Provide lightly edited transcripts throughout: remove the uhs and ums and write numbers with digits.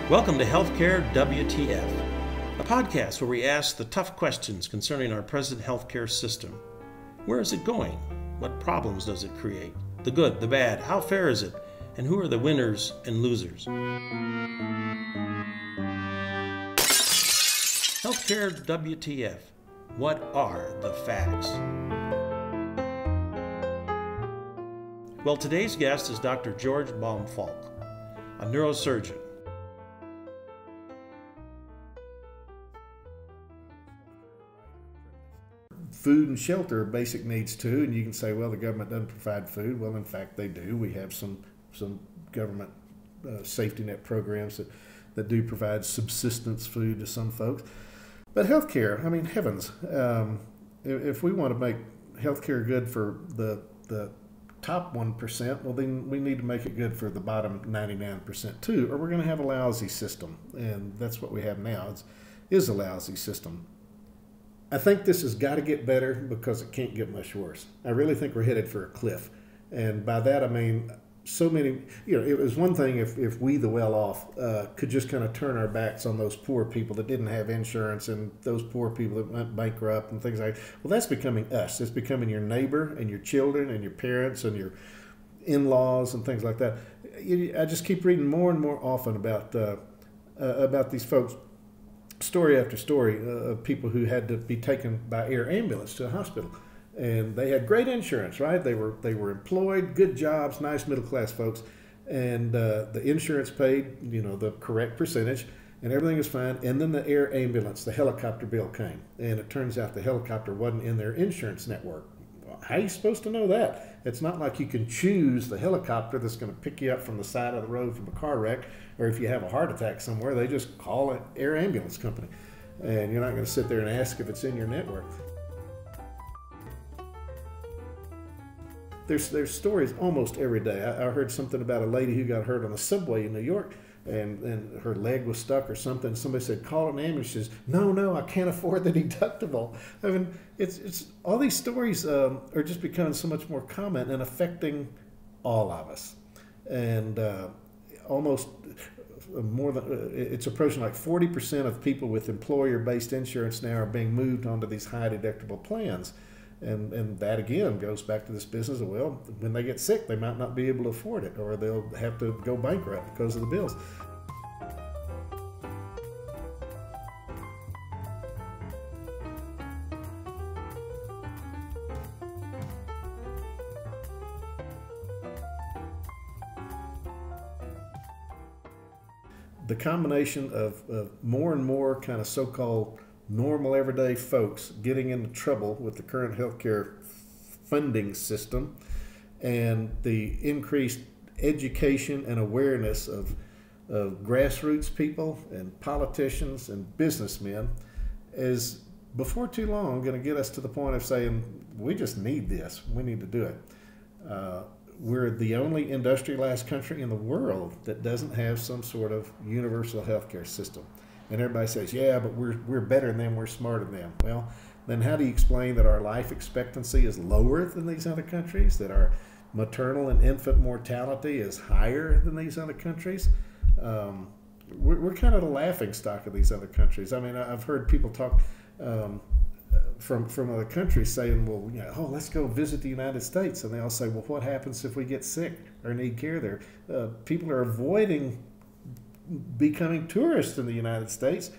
Welcome to Healthcare WTF, a podcast where we ask the tough questions concerning our present healthcare system. Where is it going? What problems does it create? The good, the bad, how fair is it? And who are the winners and losers? Healthcare WTF. What are the facts? Well, today's guest is Dr. George Bohmfalk, a neurosurgeon. Food and shelter are basic needs too, and you can say, well, the government doesn't provide food. Well, in fact, they do. We have some government safety net programs that do provide subsistence food to some folks. But healthcare, I mean, heavens, if we want to make healthcare good for the top 1%, well, then we need to make it good for the bottom 99% too, or we're going to have a lousy system, and that's what we have now. Is a lousy system. I think this has got to get better because it can't get much worse. I really think we're headed for a cliff. And by that, I mean, so many, it was one thing if we, the well-off, could just kind of turn our backs on those poor people that didn't have insurance and those poor people that went bankrupt and things like that. Well, that's becoming us. It's becoming your neighbor and your children and your parents and your in-laws and things like that. I just keep reading more and more often about these folks. Story after story of people who had to be taken by air ambulance to a hospital, and they had great insurance, right? They were employed, good jobs, nice middle class folks, and the insurance paid the correct percentage, and everything was fine. And then the air ambulance, the helicopter bill came, and it turns out the helicopter wasn't in their insurance network. Well, how are you supposed to know that? It's not like you can choose the helicopter that's going to pick you up from the side of the road from a car wreck, or if you have a heart attack somewhere, they just call an air ambulance company. And you're not going to sit there and ask if it's in your network. There's stories almost every day. I heard something about a lady who got hurt on the subway in New York, and her leg was stuck or something. Somebody said, call an ambulance. She says, no, I can't afford the deductible. I mean, it's all these stories are just becoming so much more common and affecting all of us. And almost more than, it's approaching like 40% of people with employer-based insurance now are being moved onto these high deductible plans. And that again goes back to this business of, well, when they get sick, they might not be able to afford it, or they'll have to go bankrupt because of the bills. The combination of more and more kind of so-called normal everyday folks getting into trouble with the current healthcare funding system, and the increased education and awareness of grassroots people and politicians and businessmen is before too long going to get us to the point of saying, we just need this, we need to do it. We're the only industrialized country in the world that doesn't have some sort of universal healthcare system. And everybody says, yeah, but we're better than them, we're smarter than them. Well, then how do you explain that our life expectancy is lower than these other countries, that our maternal and infant mortality is higher than these other countries? We're kind of the laughing stock of these other countries. I mean, I've heard people talk from other countries saying, well, oh, let's go visit the United States. And they all say, well, what happens if we get sick or need care there? People are avoiding becoming tourists in the United States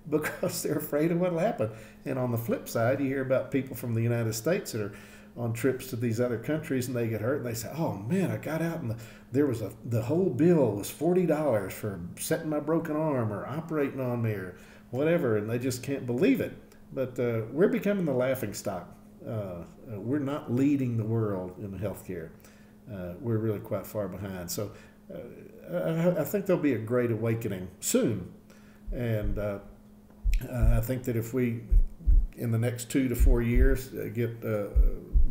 because they're afraid of what will happen. And on the flip side, you hear about people from the United States that are on trips to these other countries, and they get hurt, and they say, oh man, I got out and the whole bill was $40 for setting my broken arm or operating on me or whatever, and they just can't believe it. But we're becoming the laughing stock. We're not leading the world in healthcare. We're really quite far behind. So I think there'll be a great awakening soon. And I think that if we, in the next 2 to 4 years, get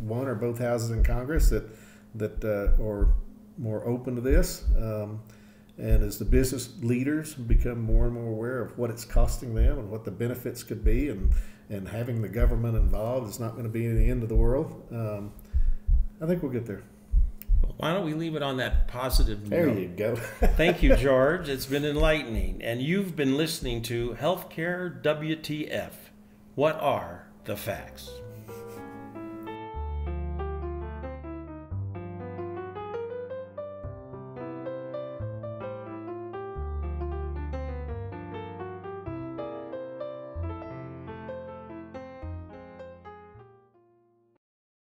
one or both houses in Congress that are more open to this, and as the business leaders become more and more aware of what it's costing them and what the benefits could be, and having the government involved is not going to be the end of the world, I think we'll get there. Well, Why don't we leave it on that positive There note? you go. Thank you, George. It's been enlightening. And you've been listening to Healthcare WTF. What are the facts?